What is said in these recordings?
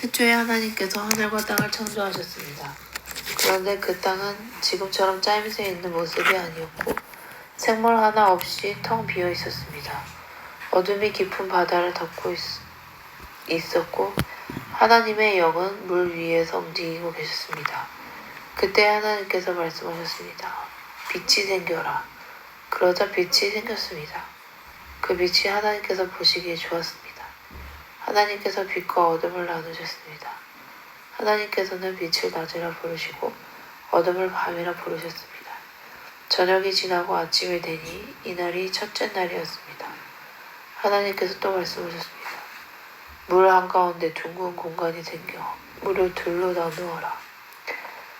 태초에 하나님께서 하늘과 땅을 창조하셨습니다. 그런데 그 땅은 지금처럼 짜임새 있는 모습이 아니었고 생물 하나 없이 텅 비어 있었습니다. 어둠이 깊은 바다를 덮고 있었고 하나님의 영은 물 위에서 움직이고 계셨습니다. 그때 하나님께서 말씀하셨습니다. 빛이 생겨라. 그러자 빛이 생겼습니다. 그 빛이 하나님께서 보시기에 좋았습니다. 하나님께서 빛과 어둠을 나누셨습니다. 하나님께서는 빛을 낮이라 부르시고 어둠을 밤이라 부르셨습니다. 저녁이 지나고 아침이 되니 이날이 첫째 날이었습니다. 하나님께서 또 말씀하셨습니다. 물 한가운데 둥근 공간이 생겨 물을 둘로 나누어라.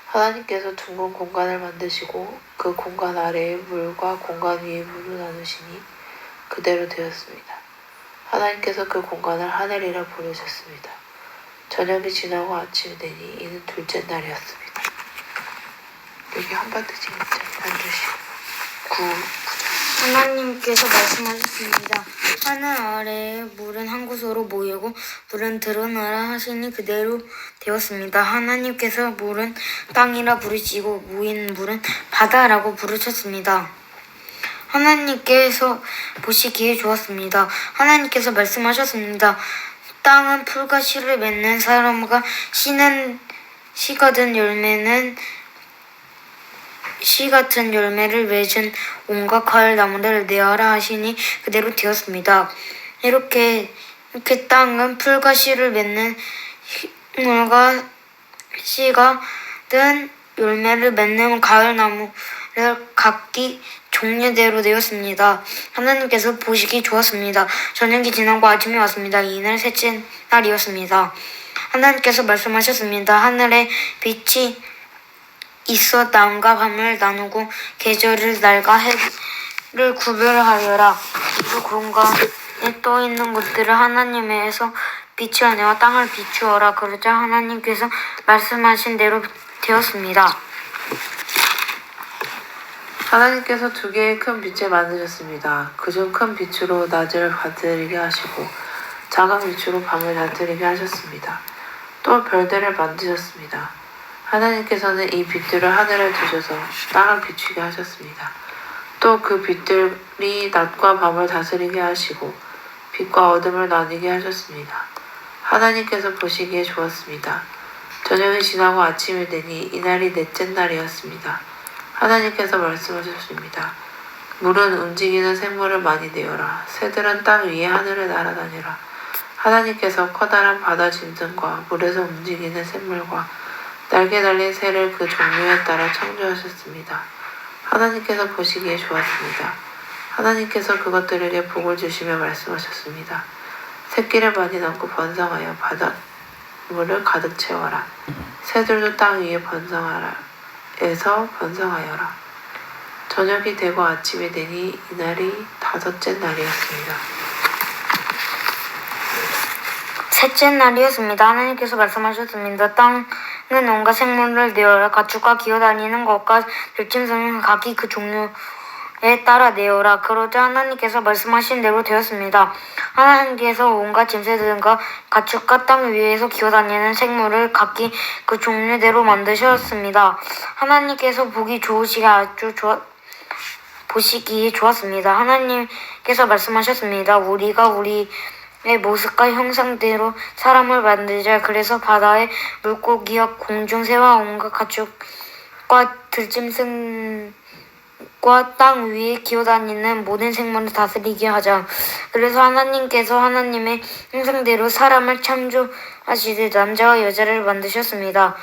하나님께서 둥근 공간을 만드시고 그 공간 아래에 물과 공간 위에 물을 나누시니 그대로 되었습니다. 하나님께서 그 공간을 하늘이라 부르셨습니다. 저녁이 지나고 아침이 되니 이는 둘째 날이었습니다. 여기 한반드지 한 주씩 9. 하나님께서 말씀하셨습니다. 하늘 아래에 물은 한 곳으로 모이고 물은 드러나라 하시니 그대로 되었습니다. 하나님께서 물은 땅이라 부르시고 모인 물은 바다라고 부르셨습니다. 하나님께서 보시기에 좋았습니다. 하나님께서 말씀하셨습니다. 땅은 풀과 씨를 맺는 사람과 씨 같은 열매를 맺은 온갖 과일 나무들을 내어라 하시니 그대로 되었습니다. 이렇게 땅은 풀과 씨를 맺는 식물과 씨가 든 열매를 맺는 과일 나무를 각기 종류대로 되었습니다. 하나님께서 보시기 좋았습니다. 저녁이 지나고 아침이 왔습니다. 이날 셋째 날이었습니다. 하나님께서 말씀하셨습니다. 하늘에 빛이 있어 낮과 밤을 나누고 계절을 날과 해를 구별하여라. 그 공간에 떠 있는 것들을 하나님에서 빛이 아내와 땅을 비추어라. 그러자 하나님께서 말씀하신 대로 되었습니다. 하나님께서 2개의 큰 빛을 만드셨습니다. 그중 큰 빛으로 낮을 다스리게 하시고 작은 빛으로 밤을 다스리게 하셨습니다. 또 별들을 만드셨습니다. 하나님께서는 이 빛들을 하늘에 두셔서 땅을 비추게 하셨습니다. 또 그 빛들이 낮과 밤을 다스리게 하시고 빛과 어둠을 나뉘게 하셨습니다. 하나님께서 보시기에 좋았습니다. 저녁이 지나고 아침이 되니 이날이 넷째 날이었습니다. 하나님께서 말씀하셨습니다. 물은 움직이는 생물을 많이 내어라. 새들은 땅 위에 하늘을 날아다니라. 하나님께서 커다란 바다 짐승과 물에서 움직이는 생물과 날개 달린 새를 그 종류에 따라 창조하셨습니다. 하나님께서 보시기에 좋았습니다. 하나님께서 그것들에게 복을 주시며 말씀하셨습니다. 새끼를 많이 낳고 번성하여 바닷물을 가득 채워라. 새들도 땅 위에 번성하여라. 저녁이 되고 아침이 되니 이날이 5째 날이었습니다. 셋째 날이었습니다. 하나님께서 말씀하셨습니다. 땅은 온갖 생물을 내어라. 가축과 기어다니는 것과 들짐승은 각기 그 종류에 따라 내어라. 그러자 하나님께서 말씀하신 대로 되었습니다. 하나님께서 온갖 짐승들과 가축과 땅 위에서 기어다니는 생물을 각기 그 종류대로 만드셨습니다. 하나님께서 보시기에 좋았습니다. 하나님께서 말씀하셨습니다. 우리가 우리의 모습과 형상대로 사람을 만들자. 그래서 바다의 물고기와 공중새와 온갖 가축과 들짐승과 땅 위에 기어다니는 모든 생물을 다스리게 하자. 그래서 하나님께서 하나님의 형상대로 사람을 창조하시되 남자와 여자를 만드셨습니다.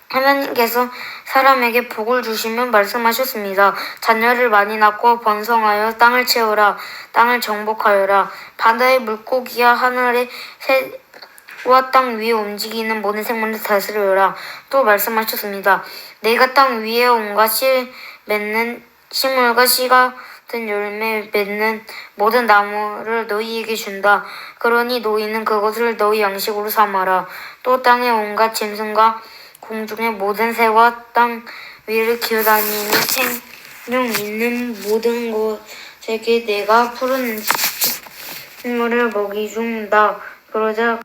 하나님께서 사람에게 복을 주시며 말씀하셨습니다. 자녀를 많이 낳고 번성하여 땅을 채우라. 땅을 정복하여라. 바다의 물고기와 하늘의 새와 땅 위에 움직이는 모든 생물을 다스려라. 또 말씀하셨습니다. 내가 땅 위에 온갖 씨 맺는 식물과 씨 같은 열매 맺는 모든 나무를 너희에게 준다. 그러니 너희는 그것을 너희 양식으로 삼아라. 또 땅의 온갖 짐승과 공중의 모든 새와 땅 위를 기어다니는 생명 있는 모든 것에게 내가 푸른 식물을 먹이 준다. 그러자